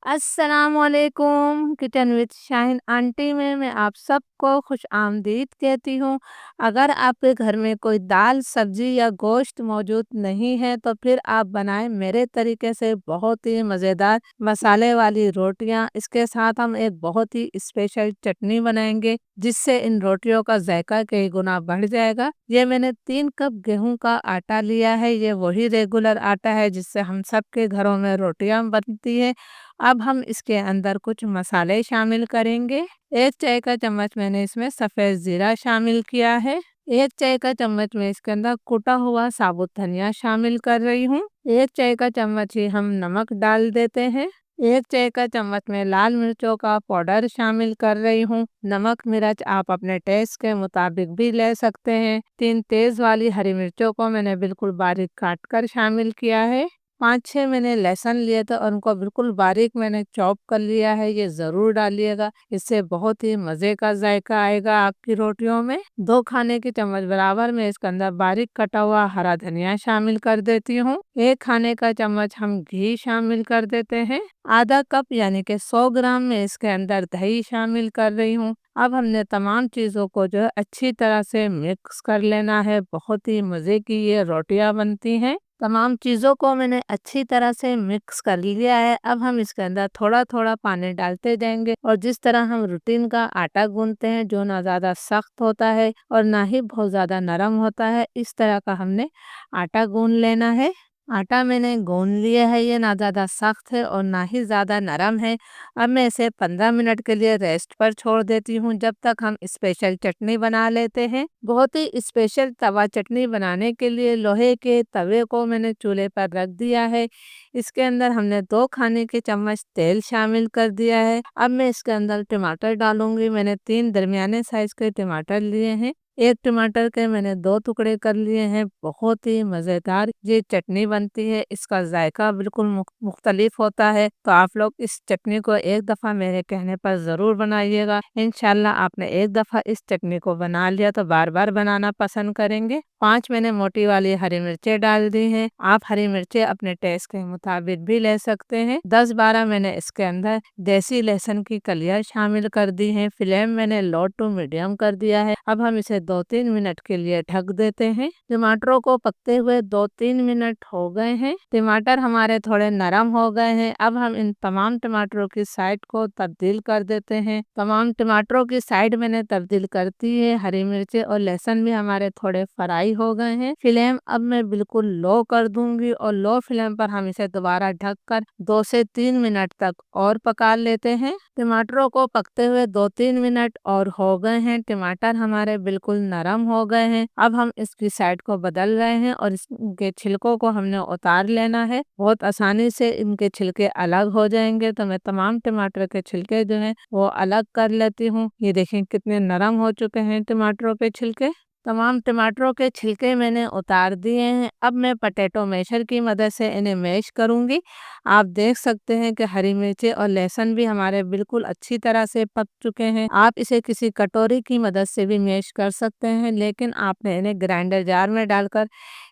अस्सलामुअलैकुम kitchen with Shaheen aunty में मैं आप सबको खुश आमदीद कहती हूँ। अगर आपके घर में कोई दाल सब्जी या गोश्त मौजूद नहीं है तो फिर आप बनाएं मेरे तरीके से बहुत ही मज़ेदार मसाले वाली रोटियां। इसके साथ हम एक बहुत ही स्पेशल चटनी बनाएंगे जिससे इन रोटियों का जायका कई गुना बढ़ जाएगा। ये मैंने 3 कप गेहूं का आटा लिया है। ये वही रेगुलर आटा है जिससे हम सबके घरों में रोटियां बनती है। अब हम इसके अंदर कुछ मसाले शामिल करेंगे। 1 चाय का चम्मच मैंने इसमें सफ़ेद ज़ीरा शामिल किया है। 1 चाय का चम्मच मैं इसके अंदर कुटा हुआ साबुत धनिया शामिल कर रही हूँ। 1 चाय का चम्मच ही हम नमक डाल देते हैं। 1 चाय का चम्मच में लाल मिर्चों का पाउडर शामिल कर रही हूँ। नमक मिर्च आप अपने टेस्ट के मुताबिक भी ले सकते हैं। 3 तेज वाली हरी मिर्चों को मैंने बिल्कुल बारीक काट कर शामिल किया है। 5 6 मैंने लहसुन लिए थे और उनको बिल्कुल बारीक मैंने चॉप कर लिया है। ये ज़रूर डालिएगा, इससे बहुत ही मज़े का जायका आएगा आपकी रोटियों में। 2 खाने की चम्मच बराबर में इसके अंदर बारीक कटा हुआ हरा धनिया शामिल कर देती हूँ। 1 खाने का चम्मच हम घी शामिल कर देते हैं। आधा कप यानी कि 100 ग्राम में इसके अंदर दही शामिल कर रही हूँ। अब हमने तमाम चीज़ों को जो है अच्छी तरह से मिक्स कर लेना है। बहुत ही मज़े की ये रोटियां बनती हैं। तमाम चीज़ों को मैंने अच्छी तरह से मिक्स कर लिया है। अब हम इसके अंदर थोड़ा थोड़ा पानी डालते जाएंगे और जिस तरह हम रूटीन का आटा गूंथते हैं, जो ना ज़्यादा सख्त होता है और ना ही बहुत ज़्यादा नरम होता है, इस तरह का हमने आटा गूंथ लेना है। आटा मैंने गूंथ लिया है। ये ना ज़्यादा सख्त है और ना ही ज़्यादा नरम है। अब मैं इसे 15 मिनट के लिए रेस्ट पर छोड़ देती हूँ जब तक हम स्पेशल चटनी बना लेते हैं। बहुत ही स्पेशल तवा चटनी बनाने के लिए लोहे के तवे को मैंने चूल्हे पर रख दिया है। इसके अंदर हमने 2 खाने के चम्मच तेल शामिल कर दिया है। अब मैं इसके अंदर टमाटर डालूंगी। मैंने 3 दरमियाने साइज के टमाटर लिए हैं। एक टमाटर के मैंने 2 टुकड़े कर लिए हैं। बहुत ही मज़ेदार ये चटनी बनती है। इसका जायका बिल्कुल मुख्तलिफ होता है। तो आप लोग इस चटनी को एक दफ़ा मेरे कहने पर ज़रूर बनाइएगा। इंशाल्लाह आपने एक दफ़ा इस चटनी को बना लिया तो बार बार बनाना पसंद करेंगे। 5 मैंने मोटी वाली हरी मिर्चें डाल दी हैं। आप हरी मिर्चें अपने टेस्ट के मुताबिक भी ले सकते हैं। 10 12 मैंने इसके अंदर देसी लहसुन की कलियां शामिल कर दी हैं। फ्लेम मैंने लो टू मीडियम कर दिया है। अब हम इसे 2 3 मिनट के लिए ढक देते हैं। टमाटरों को पकते हुए 2 3 मिनट हो गए हैं। टमाटर हमारे थोड़े नरम हो गए हैं। अब हम इन तमाम टमाटरों की साइड को तब्दील कर देते हैं। तमाम टमाटरों की साइड मैंने तब्दील कर दी है। हरी मिर्चें और लहसुन भी हमारे थोड़े फ्राई हो गए हैं। फ्लेम अब मैं बिल्कुल लो कर दूंगी और लो फ्लेम पर हम इसे दोबारा ढककर 2 से 3 मिनट तक और पका लेते हैं। टमाटरों को पकते हुए 2 3 मिनट और हो गए हैं। टमाटर हमारे बिल्कुल नरम हो गए हैं। अब हम इसकी साइड को बदल रहे हैं और इसके छिलकों को हमने उतार लेना है। बहुत आसानी से इनके छिलके अलग हो जाएंगे। तो मैं तमाम टमाटर के छिलके जो हैं वो अलग कर लेती हूँ। ये देखें कितने नरम हो चुके हैं टमाटरों के छिलके। तमाम टमाटरों के छिलके मैंने उतार दिए हैं। अब मैं पोटैटो मैशर की मदद से इन्हें मैश करूंगी। आप देख सकते हैं कि हरी मिर्चें और लहसुन भी हमारे बिल्कुल अच्छी तरह से पक चुके हैं। आप इसे किसी कटोरी की मदद से भी मैश कर सकते हैं, लेकिन आपने इन्हें ग्राइंडर जार में डालकर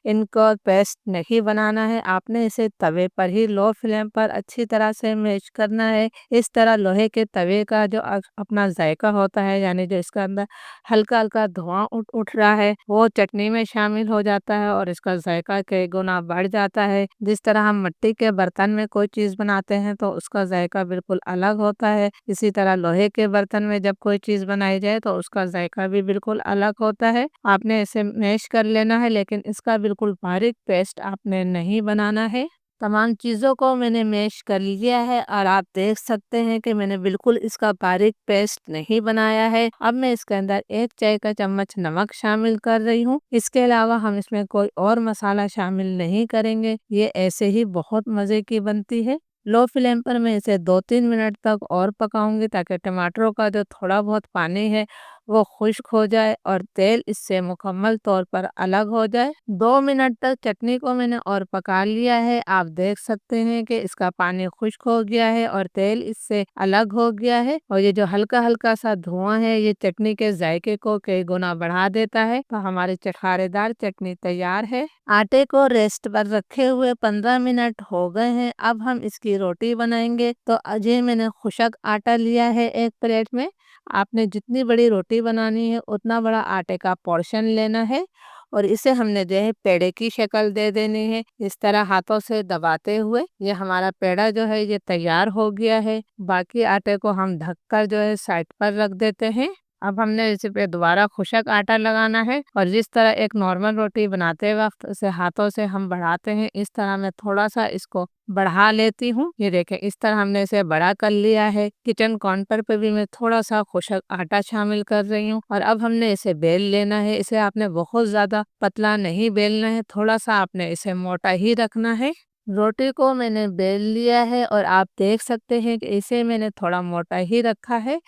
इनको पेस्ट नहीं बनाना है। आपने इसे तवे पर ही लो फ्लेम पर अच्छी तरह से मैश करना है। इस तरह लोहे के तवे का जो अपना जायका होता है, यानी जो इसका अंदर हल्का हल्का धुआं उठ रहा है, वो चटनी में शामिल हो जाता है और इसका जायका कई गुना बढ़ जाता है। जिस तरह हम मिट्टी के बर्तन में कोई चीज़ बनाते हैं तो उसका जायका बिल्कुल अलग होता है, इसी तरह लोहे के बर्तन में जब कोई चीज़ बनाई जाए तो उसका जायका भी बिल्कुल अलग होता है। आपने इसे मैश कर लेना है, लेकिन इसका बिल्कुल बारीक पेस्ट आपने नहीं बनाना है। तमाम चीज़ों को मैंने मैश कर लिया है और आप देख सकते हैं कि मैंने बिल्कुल इसका बारीक पेस्ट नहीं बनाया है। अब मैं इसके अंदर 1 चाय का चम्मच नमक शामिल कर रही हूँ। इसके अलावा हम इसमें कोई और मसाला शामिल नहीं करेंगे। ये ऐसे ही बहुत मज़े की बनती है। लो फ्लेम पर मैं इसे 2 3 मिनट तक और पकाऊंगी ताकि टमाटरों का जो थोड़ा बहुत पानी है वो खुश्क हो जाए और तेल इससे मुकम्मल तौर पर अलग हो जाए। 2 मिनट तक चटनी को मैंने और पका लिया है। आप देख सकते हैं कि इसका पानी खुश्क हो गया है और तेल इससे अलग हो गया है, और ये जो हल्का हल्का सा धुआं है ये चटनी के जायके को कई गुना बढ़ा देता है। तो हमारी चटखारेदार चटनी तैयार है। आटे को रेस्ट पर रखे हुए 15 मिनट हो गए हैं। अब हम इसकी रोटी बनाएंगे। तो अजय मैंने खुशक आटा लिया है एक प्लेट में। आपने जितनी बड़ी रोटी बनानी है उतना बड़ा आटे का पोर्शन लेना है, और इसे हमने जो है पेड़े की शक्ल दे देनी है। इस तरह हाथों से दबाते हुए ये हमारा पेड़ा जो है ये तैयार हो गया है। बाकी आटे को हम ढककर जो है साइड पर रख देते हैं। अब हमने इस पे दोबारा खुशक आटा लगाना है, और जिस तरह एक नॉर्मल रोटी बनाते वक्त उसे हाथों से हम बढ़ाते हैं, इस तरह मैं थोड़ा सा इसको बढ़ा लेती हूँ। ये देखें, इस तरह हमने इसे बड़ा कर लिया है। किचन काउंटर पे भी मैं थोड़ा सा खुशक आटा शामिल कर रही हूँ, और अब हमने इसे बेल लेना है। इसे आपने बहुत ज्यादा पतला नहीं बेलना है, थोड़ा सा आपने इसे मोटा ही रखना है। रोटी को मैंने बेल लिया है, और आप देख सकते हैं कि इसे मैंने थोड़ा मोटा ही रखा है।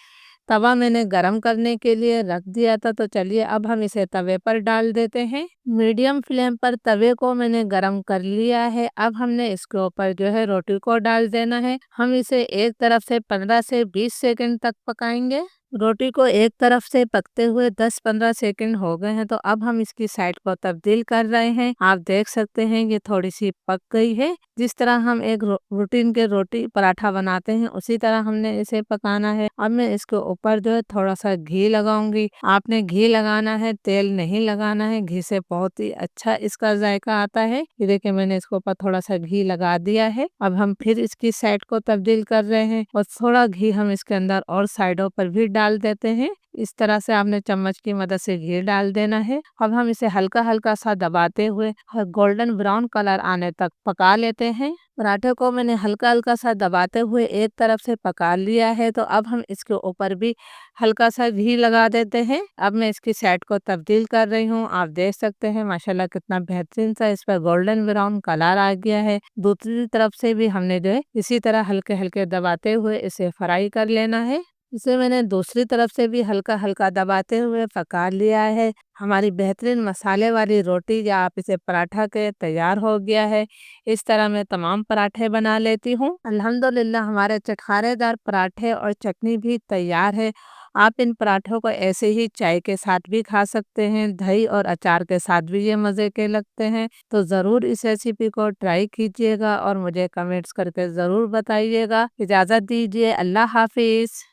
तवा मैंने गरम करने के लिए रख दिया था। तो चलिए अब हम इसे तवे पर डाल देते हैं। मीडियम फ्लेम पर तवे को मैंने गरम कर लिया है। अब हमने इसके ऊपर जो है रोटी को डाल देना है। हम इसे एक तरफ से 15 से 20 सेकंड तक पकाएंगे। रोटी को एक तरफ से पकते हुए 10-15 सेकंड हो गए हैं। तो अब हम इसकी साइड को तब्दील कर रहे हैं। आप देख सकते हैं ये थोड़ी सी पक गई है। जिस तरह हम एक रूटीन के रोटी पराठा बनाते हैं उसी तरह हमने इसे पकाना है। अब मैं इसके ऊपर जो है थोड़ा सा घी लगाऊंगी। आपने घी लगाना है, तेल नहीं लगाना है। घी से बहुत ही अच्छा इसका जायका आता है। ये देखिए, मैंने इसके ऊपर थोड़ा सा घी लगा दिया है। अब हम फिर इसकी साइड को तब्दील कर रहे हैं, और थोड़ा घी हम इसके अंदर और साइडों पर भी डाल देते हैं। इस तरह से आपने चम्मच की मदद से घी डाल देना है। अब हम इसे हल्का हल्का सा दबाते हुए गोल्डन ब्राउन कलर आने तक पका लेते हैं। पराठे को मैंने हल्का हल्का सा दबाते हुए एक तरफ से पका लिया है। तो अब हम इसके ऊपर भी हल्का सा घी लगा देते हैं। अब मैं इसकी साइड को तब्दील कर रही हूँ। आप देख सकते हैं माशाल्लाह कितना बेहतरीन सा इस पर गोल्डन ब्राउन कलर आ गया है। दूसरी तरफ से भी हमने जो है इसी तरह हल्के हल्के दबाते हुए इसे फ्राई कर लेना है। इसे मैंने दूसरी तरफ से भी हल्का हल्का दबाते हुए पका लिया है। हमारी बेहतरीन मसाले वाली रोटी या आप इसे पराठा के तैयार हो गया है। इस तरह मैं तमाम पराठे बना लेती हूँ। अल्हम्दुलिल्लाह हमारे चटखारेदार पराठे और चटनी भी तैयार है। आप इन पराठों को ऐसे ही चाय के साथ भी खा सकते हैं, दही और अचार के साथ भी ये मज़े के लगते हैं। तो ज़रूर इस रेसिपी को ट्राई कीजिएगा और मुझे कमेंट्स करके ज़रूर बताइएगा। इजाज़त दीजिए, अल्लाह हाफिज़।